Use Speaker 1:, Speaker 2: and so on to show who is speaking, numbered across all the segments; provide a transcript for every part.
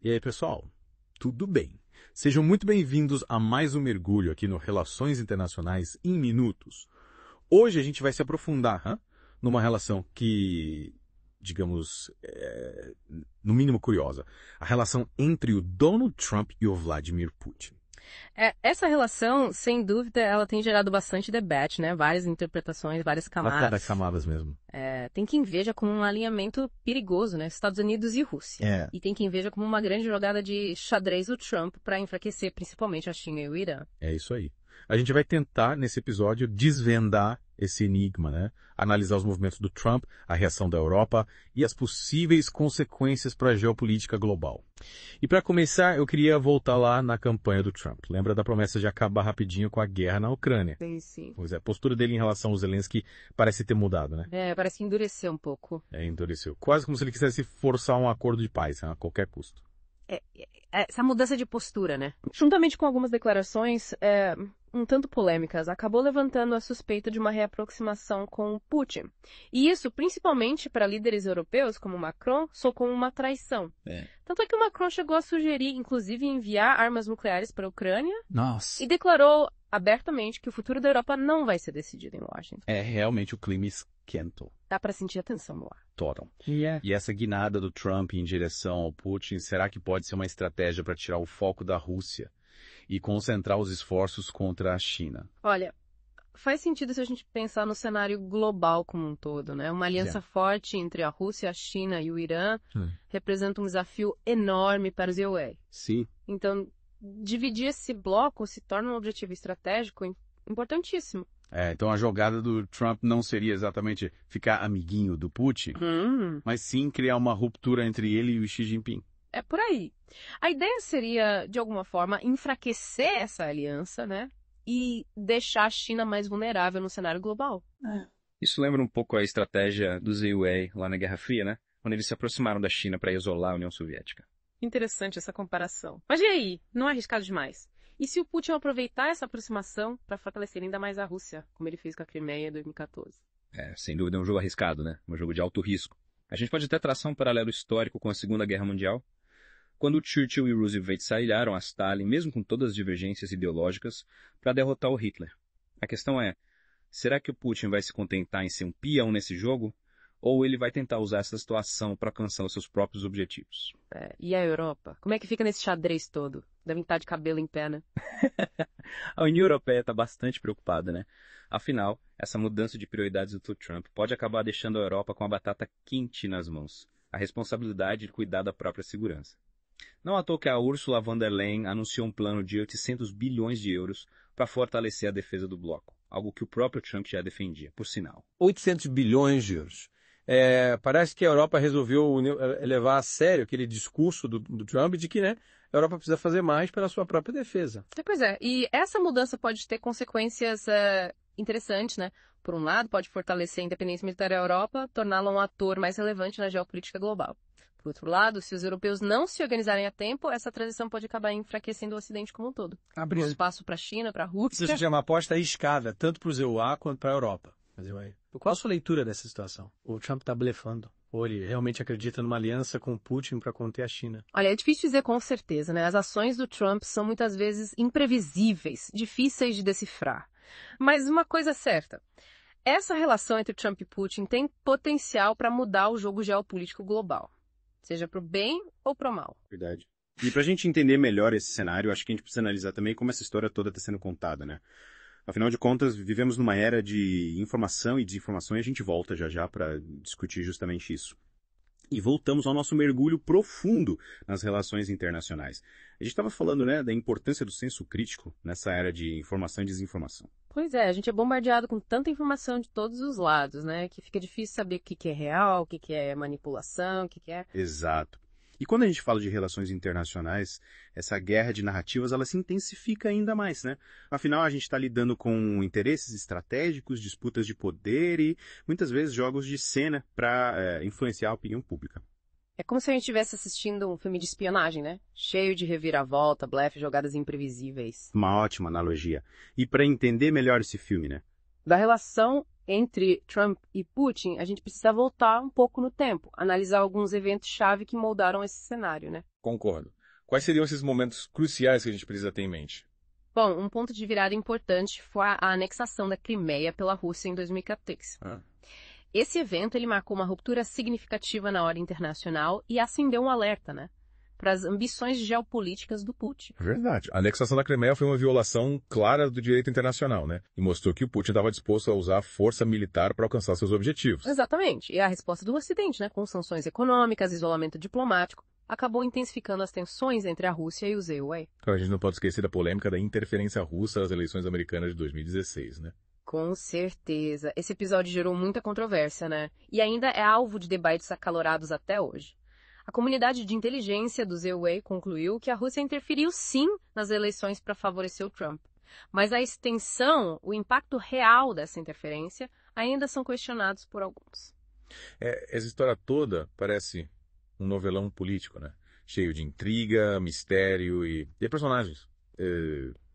Speaker 1: E aí, pessoal? Tudo bem? Sejam muito bem-vindos a mais um mergulho aqui no Relações Internacionais em Minutos. Hoje a gente vai se aprofundar numa relação que, digamos, no mínimo curiosa. A relação entre o Donald Trump e o Vladimir Putin.
Speaker 2: Essa relação, sem dúvida, ela tem gerado bastante debate, né? Várias interpretações, várias camadas.
Speaker 1: Várias camadas mesmo.
Speaker 2: Tem quem veja como um alinhamento perigoso, né? Estados Unidos e Rússia. E tem quem veja como uma grande jogada de xadrez do Trump para enfraquecer principalmente a China e o Irã.
Speaker 1: É isso aí. A gente vai tentar, nesse episódio, desvendar esse enigma, né? Analisar os movimentos do Trump, a reação da Europa e as possíveis consequências para a geopolítica global. E para começar, eu queria voltar lá na campanha do Trump. Lembra da promessa de acabar rapidinho com a guerra na Ucrânia?
Speaker 2: Sim.
Speaker 1: Pois é, a postura dele em relação ao Zelensky parece ter mudado, né?
Speaker 2: Parece que endureceu um pouco.
Speaker 1: Endureceu. Quase como se ele quisesse forçar um acordo de paz, a qualquer custo.
Speaker 2: Essa mudança de postura, né? Juntamente com algumas declarações um tanto polêmicas, acabou levantando a suspeita de uma reaproximação com Putin. E isso, principalmente para líderes europeus, como Macron, soou como uma traição. Tanto é que o Macron chegou a sugerir, inclusive, enviar armas nucleares para a Ucrânia.
Speaker 3: Nossa.
Speaker 2: E declarou abertamente que o futuro da Europa não vai ser decidido em Washington.
Speaker 3: Realmente o clima esquentou.
Speaker 2: Dá para sentir a tensão no ar.
Speaker 3: Total. E essa guinada do Trump em direção ao Putin, será que pode ser uma estratégia para tirar o foco da Rússia e concentrar os esforços contra a China?
Speaker 2: Olha, faz sentido se a gente pensar no cenário global como um todo, né? Uma aliança forte entre a Rússia, a China e o Irã representa um desafio enorme para os EUA.
Speaker 3: Sim.
Speaker 2: Então, dividir esse bloco se torna um objetivo estratégico importantíssimo.
Speaker 3: Então a jogada do Trump não seria exatamente ficar amiguinho do Putin, mas sim criar uma ruptura entre ele e o Xi Jinping.
Speaker 2: É por aí. A ideia seria, de alguma forma, enfraquecer essa aliança, né? E deixar a China mais vulnerável no cenário global.
Speaker 4: Isso lembra um pouco a estratégia dos EUA lá na Guerra Fria, né? Quando eles se aproximaram da China para isolar a União Soviética.
Speaker 2: Interessante essa comparação. Mas e aí? Não é arriscado demais? E se o Putin aproveitar essa aproximação para fortalecer ainda mais a Rússia, como ele fez com a Crimeia em 2014?
Speaker 4: Sem dúvida é um jogo arriscado, né? Um jogo de alto risco. A gente pode até traçar um paralelo histórico com a Segunda Guerra Mundial, quando Churchill e Roosevelt se aliaram a Stalin, mesmo com todas as divergências ideológicas, para derrotar o Hitler. A questão é, será que o Putin vai se contentar em ser um peão nesse jogo? Ou ele vai tentar usar essa situação para alcançar os seus próprios objetivos?
Speaker 2: E a Europa? Como é que fica nesse xadrez todo? Devem estar de cabelo em pé, né?
Speaker 4: A União Europeia está bastante preocupada, né? Afinal, essa mudança de prioridades do Trump pode acabar deixando a Europa com a batata quente nas mãos. A responsabilidade de cuidar da própria segurança. Não à toa que a Ursula von der Leyen anunciou um plano de 800 bilhões de euros para fortalecer a defesa do bloco. Algo que o próprio Trump já defendia, por sinal.
Speaker 5: 800 bilhões de euros. Parece que a Europa resolveu levar a sério aquele discurso do Trump de que, né, a Europa precisa fazer mais pela sua própria defesa.
Speaker 2: Pois é, e essa mudança pode ter consequências interessantes, né? Por um lado, pode fortalecer a independência militar da Europa, torná-la um ator mais relevante na geopolítica global. Por outro lado, se os europeus não se organizarem a tempo, essa transição pode acabar enfraquecendo o Ocidente como um todo. Abrindo espaço para a China, para a Rússia.
Speaker 5: Isso é uma aposta arriscada, tanto para os EUA quanto para a Europa. Qual a sua leitura dessa situação? O Trump está blefando? Ou ele realmente acredita numa aliança com o Putin para conter a China?
Speaker 2: Olha, é difícil dizer com certeza, né? As ações do Trump são muitas vezes imprevisíveis, difíceis de decifrar. Mas uma coisa é certa, essa relação entre Trump e Putin tem potencial para mudar o jogo geopolítico global. Seja para o bem ou para o mal.
Speaker 3: Verdade. E para a gente entender melhor esse cenário, acho que a gente precisa analisar também como essa história toda está sendo contada, né? Afinal de contas, vivemos numa era de informação e desinformação e a gente volta já para discutir justamente isso. E voltamos ao nosso mergulho profundo nas relações internacionais. A gente estava falando, né, da importância do senso crítico nessa era de informação e desinformação.
Speaker 2: Pois é, a gente é bombardeado com tanta informação de todos os lados, né, que fica difícil saber o que é real, o que é manipulação, o que é...
Speaker 3: Exato. E quando a gente fala de relações internacionais, essa guerra de narrativas, ela se intensifica ainda mais, né? Afinal, a gente está lidando com interesses estratégicos, disputas de poder e, muitas vezes, jogos de cena para influenciar a opinião pública.
Speaker 2: É como se a gente estivesse assistindo um filme de espionagem, né? Cheio de reviravolta, blefe, jogadas imprevisíveis.
Speaker 3: Uma ótima analogia. E para entender melhor esse filme, né?
Speaker 2: Da relação entre Trump e Putin, a gente precisa voltar um pouco no tempo, analisar alguns eventos-chave que moldaram esse cenário, né?
Speaker 1: Concordo. Quais seriam esses momentos cruciais que a gente precisa ter em mente?
Speaker 2: Bom, um ponto de virada importante foi a anexação da Crimeia pela Rússia em 2014. Esse evento ele marcou uma ruptura significativa na ordem internacional e acendeu um alerta, né, para as ambições geopolíticas do Putin.
Speaker 1: Verdade. A anexação da Crimeia foi uma violação clara do direito internacional, né? E mostrou que o Putin estava disposto a usar a força militar para alcançar seus objetivos.
Speaker 2: Exatamente. E a resposta do Ocidente, né, com sanções econômicas, isolamento diplomático, acabou intensificando as tensões entre a Rússia e os EUA.
Speaker 1: Então, a gente não pode esquecer da polêmica da interferência russa nas eleições americanas de 2016, né?
Speaker 2: Com certeza. Esse episódio gerou muita controvérsia, né? E ainda é alvo de debates acalorados até hoje. A comunidade de inteligência dos EUA concluiu que a Rússia interferiu sim nas eleições para favorecer o Trump. Mas a extensão, o impacto real dessa interferência, ainda são questionados por alguns.
Speaker 1: Essa história toda parece um novelão político, né? Cheio de intriga, mistério e personagens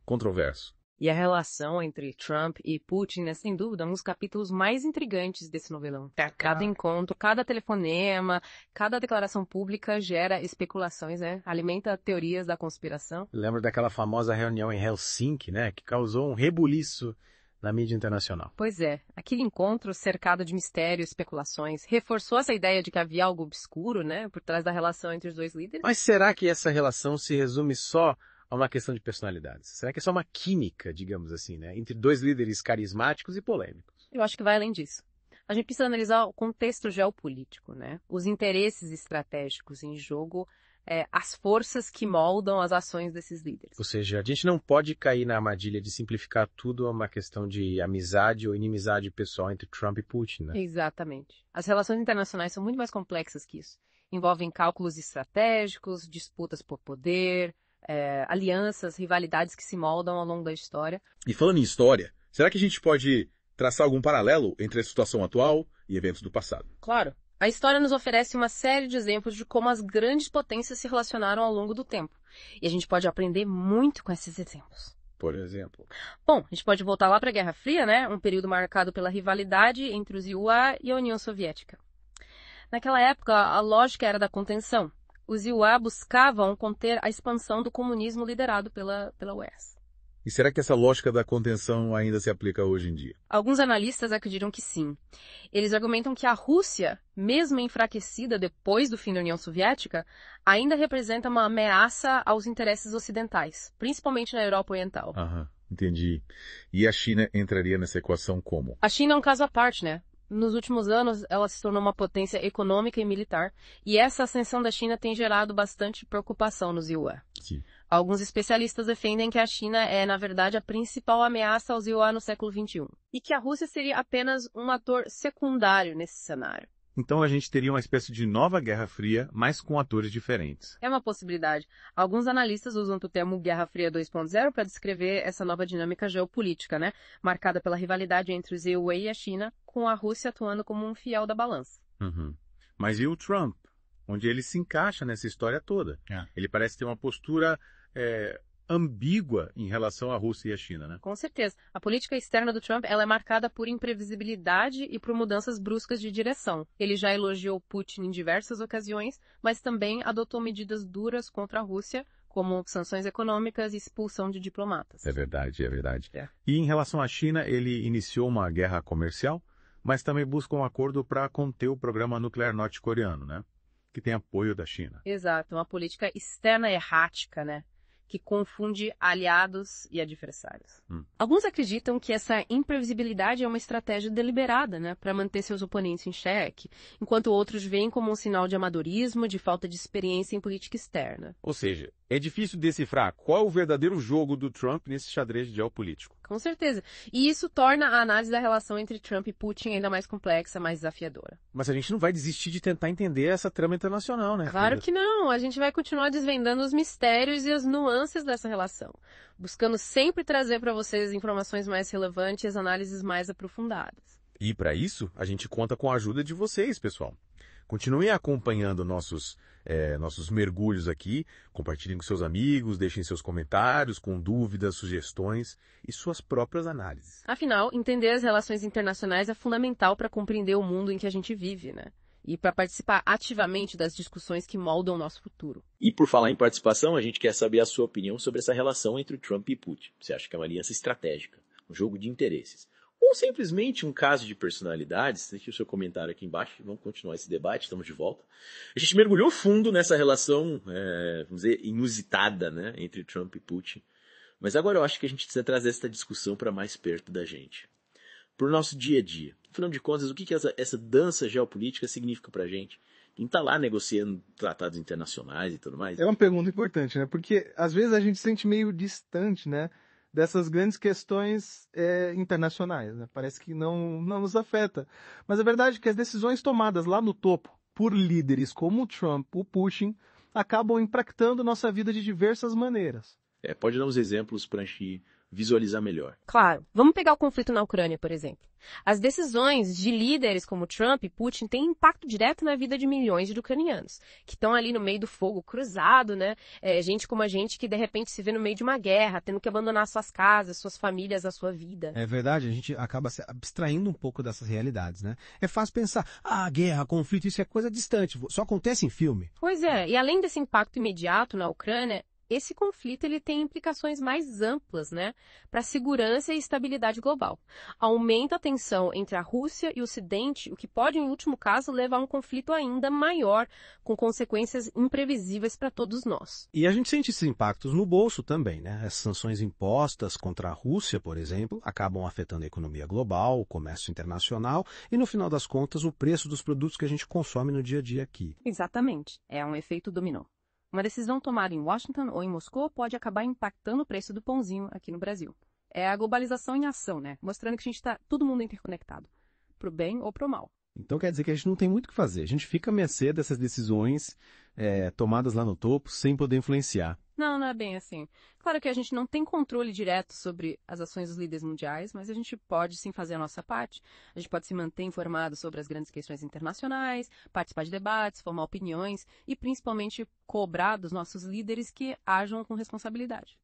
Speaker 1: controversos.
Speaker 2: E a relação entre Trump e Putin é, sem dúvida, um dos capítulos mais intrigantes desse novelão. Cada encontro, cada telefonema, cada declaração pública gera especulações, né? Alimenta teorias da conspiração.
Speaker 5: Lembro daquela famosa reunião em Helsinki, né? Que causou um rebuliço na mídia internacional.
Speaker 2: Pois é, aquele encontro cercado de mistério e especulações reforçou essa ideia de que havia algo obscuro, né? Por trás da relação entre os dois líderes.
Speaker 5: Mas será que essa relação se resume só a uma questão de personalidades? Será que é só uma química, digamos assim, né? Entre dois líderes carismáticos e polêmicos?
Speaker 2: Eu acho que vai além disso. A gente precisa analisar o contexto geopolítico, né? Os interesses estratégicos em jogo, as forças que moldam as ações desses líderes.
Speaker 5: Ou seja, a gente não pode cair na armadilha de simplificar tudo a uma questão de amizade ou inimizade pessoal entre Trump e Putin, né?
Speaker 2: Exatamente. As relações internacionais são muito mais complexas que isso. Envolvem cálculos estratégicos, disputas por poder, alianças, rivalidades que se moldam ao longo da história.
Speaker 1: E falando em história, será que a gente pode traçar algum paralelo entre a situação atual e eventos do passado?
Speaker 2: Claro. A história nos oferece uma série de exemplos de como as grandes potências se relacionaram ao longo do tempo. E a gente pode aprender muito com esses exemplos.
Speaker 1: Por exemplo?
Speaker 2: Bom, a gente pode voltar lá para a Guerra Fria, né? Um período marcado pela rivalidade entre os UA e a União Soviética. Naquela época, a lógica era da contenção. Os UA buscavam conter a expansão do comunismo liderado pela URSS.
Speaker 1: E será que essa lógica da contenção ainda se aplica hoje em dia?
Speaker 2: Alguns analistas acreditam que sim. Eles argumentam que a Rússia, mesmo enfraquecida depois do fim da União Soviética, ainda representa uma ameaça aos interesses ocidentais, principalmente na Europa Oriental.
Speaker 1: Aham, entendi. E a China entraria nessa equação como?
Speaker 2: A China é um caso à parte, né? Nos últimos anos, ela se tornou uma potência econômica e militar, e essa ascensão da China tem gerado bastante preocupação nos UA.
Speaker 1: Sim.
Speaker 2: Alguns especialistas defendem que a China é, na verdade, a principal ameaça aos UA no século XXI, e que a Rússia seria apenas um ator secundário nesse cenário.
Speaker 1: Então a gente teria uma espécie de nova Guerra Fria, mas com atores diferentes.
Speaker 2: É uma possibilidade. Alguns analistas usam o termo Guerra Fria 2.0 para descrever essa nova dinâmica geopolítica, né? Marcada pela rivalidade entre os EUA e a China, com a Rússia atuando como um fiel da balança.
Speaker 1: Uhum. Mas e o Trump? Onde ele se encaixa nessa história toda? Ele parece ter uma postura ambígua em relação à Rússia e à China, né?
Speaker 2: Com certeza. A política externa do Trump ela é marcada por imprevisibilidade e por mudanças bruscas de direção. Ele já elogiou Putin em diversas ocasiões, mas também adotou medidas duras contra a Rússia, como sanções econômicas e expulsão de diplomatas.
Speaker 1: É verdade, é verdade.
Speaker 2: É.
Speaker 1: E em relação à China, ele iniciou uma guerra comercial, mas também busca um acordo para conter o programa nuclear norte-coreano, né? Que tem apoio da China.
Speaker 2: Exato, uma política externa errática, né? Que confunde aliados e adversários. Alguns acreditam que essa imprevisibilidade é uma estratégia deliberada, né, para manter seus oponentes em xeque, enquanto outros veem como um sinal de amadorismo, de falta de experiência em política externa.
Speaker 1: Ou seja, é difícil decifrar qual é o verdadeiro jogo do Trump nesse xadrez geopolítico.
Speaker 2: Com certeza. E isso torna a análise da relação entre Trump e Putin ainda mais complexa, mais desafiadora.
Speaker 5: Mas a gente não vai desistir de tentar entender essa trama internacional, né?
Speaker 2: Claro que não. A gente vai continuar desvendando os mistérios e as nuances dessa relação, buscando sempre trazer para vocês informações mais relevantes e análises mais aprofundadas.
Speaker 1: E para isso, a gente conta com a ajuda de vocês, pessoal. Continuem acompanhando nossos mergulhos aqui, compartilhem com seus amigos, deixem seus comentários com dúvidas, sugestões e suas próprias análises.
Speaker 2: Afinal, entender as relações internacionais é fundamental para compreender o mundo em que a gente vive, né? E para participar ativamente das discussões que moldam o nosso futuro.
Speaker 6: E por falar em participação, a gente quer saber a sua opinião sobre essa relação entre o Trump e Putin. Você acha que é uma aliança estratégica, um jogo de interesses? Ou simplesmente um caso de personalidades? Deixe o seu comentário aqui embaixo, vamos continuar esse debate, estamos de volta. A gente mergulhou fundo nessa relação, vamos dizer, inusitada, né, entre Trump e Putin. Mas agora eu acho que a gente precisa trazer essa discussão para mais perto da gente. Para o nosso dia a dia. Afinal de contas, o que essa dança geopolítica significa para a gente? Quem está lá negociando tratados internacionais e tudo mais?
Speaker 7: É uma pergunta importante, né? Porque às vezes a gente se sente meio distante, né? Dessas grandes questões internacionais, né? Parece que não nos afeta. Mas a verdade é que as decisões tomadas lá no topo por líderes como o Trump, o Putin, acabam impactando nossa vida de diversas maneiras.
Speaker 6: Pode dar uns exemplos para a gente visualizar melhor.
Speaker 2: Claro. Vamos pegar o conflito na Ucrânia, por exemplo. As decisões de líderes como Trump e Putin têm impacto direto na vida de milhões de ucranianos, que estão ali no meio do fogo cruzado, né? Gente como a gente que de repente se vê no meio de uma guerra, tendo que abandonar suas casas, suas famílias, a sua vida.
Speaker 8: É verdade, a gente acaba se abstraindo um pouco dessas realidades, né? É fácil pensar, guerra, conflito, isso é coisa distante, só acontece em filme.
Speaker 2: Pois é, e além desse impacto imediato na Ucrânia, esse conflito ele tem implicações mais amplas, né, para a segurança e estabilidade global. Aumenta a tensão entre a Rússia e o Ocidente, o que pode, em último caso, levar a um conflito ainda maior, com consequências imprevisíveis para todos nós.
Speaker 8: E a gente sente esses impactos no bolso também, né? As sanções impostas contra a Rússia, por exemplo, acabam afetando a economia global, o comércio internacional e, no final das contas, o preço dos produtos que a gente consome no dia a dia aqui.
Speaker 2: Exatamente. É um efeito dominó. Uma decisão tomada em Washington ou em Moscou pode acabar impactando o preço do pãozinho aqui no Brasil. É a globalização em ação, né? Mostrando que a gente está todo mundo interconectado, pro bem ou pro mal.
Speaker 8: Então quer dizer que a gente não tem muito o que fazer. A gente fica à mercê dessas decisões tomadas lá no topo sem poder influenciar.
Speaker 2: Não é bem assim. Claro que a gente não tem controle direto sobre as ações dos líderes mundiais, mas a gente pode sim fazer a nossa parte. A gente pode se manter informado sobre as grandes questões internacionais, participar de debates, formar opiniões e principalmente cobrar dos nossos líderes que ajam com responsabilidade,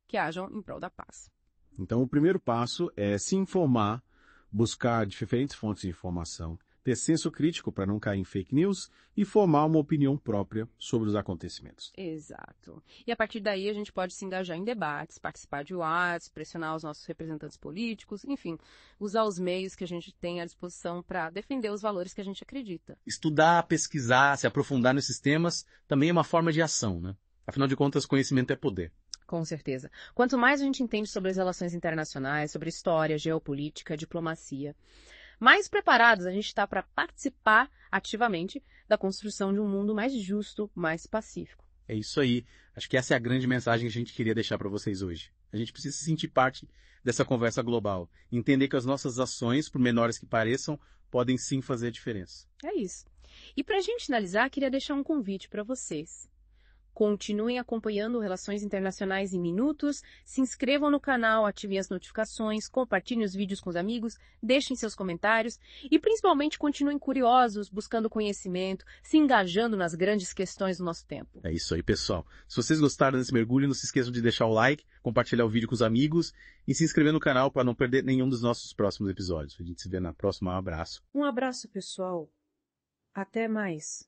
Speaker 2: que ajam em prol da paz.
Speaker 3: Então o primeiro passo é se informar, buscar diferentes fontes de informação, ter senso crítico para não cair em fake news e formar uma opinião própria sobre os acontecimentos.
Speaker 2: Exato. E a partir daí a gente pode se engajar em debates, participar de WhatsApp, pressionar os nossos representantes políticos, enfim, usar os meios que a gente tem à disposição para defender os valores que a gente acredita.
Speaker 9: Estudar, pesquisar, se aprofundar nesses temas também é uma forma de ação, né? Afinal de contas, conhecimento é poder.
Speaker 2: Com certeza. Quanto mais a gente entende sobre as relações internacionais, sobre história, geopolítica, diplomacia, mais preparados a gente está para participar ativamente da construção de um mundo mais justo, mais pacífico.
Speaker 9: É isso aí. Acho que essa é a grande mensagem que a gente queria deixar para vocês hoje. A gente precisa se sentir parte dessa conversa global. Entender que as nossas ações, por menores que pareçam, podem sim fazer a diferença.
Speaker 2: É isso. E para a gente finalizar, queria deixar um convite para vocês. Continuem acompanhando Relações Internacionais em Minutos, se inscrevam no canal, ativem as notificações, compartilhem os vídeos com os amigos, deixem seus comentários e principalmente continuem curiosos, buscando conhecimento, se engajando nas grandes questões do nosso tempo.
Speaker 9: É isso aí, pessoal. Se vocês gostaram desse mergulho, não se esqueçam de deixar o like, compartilhar o vídeo com os amigos e se inscrever no canal para não perder nenhum dos nossos próximos episódios. A gente se vê na próxima. Um abraço.
Speaker 2: Um abraço, pessoal. Até mais.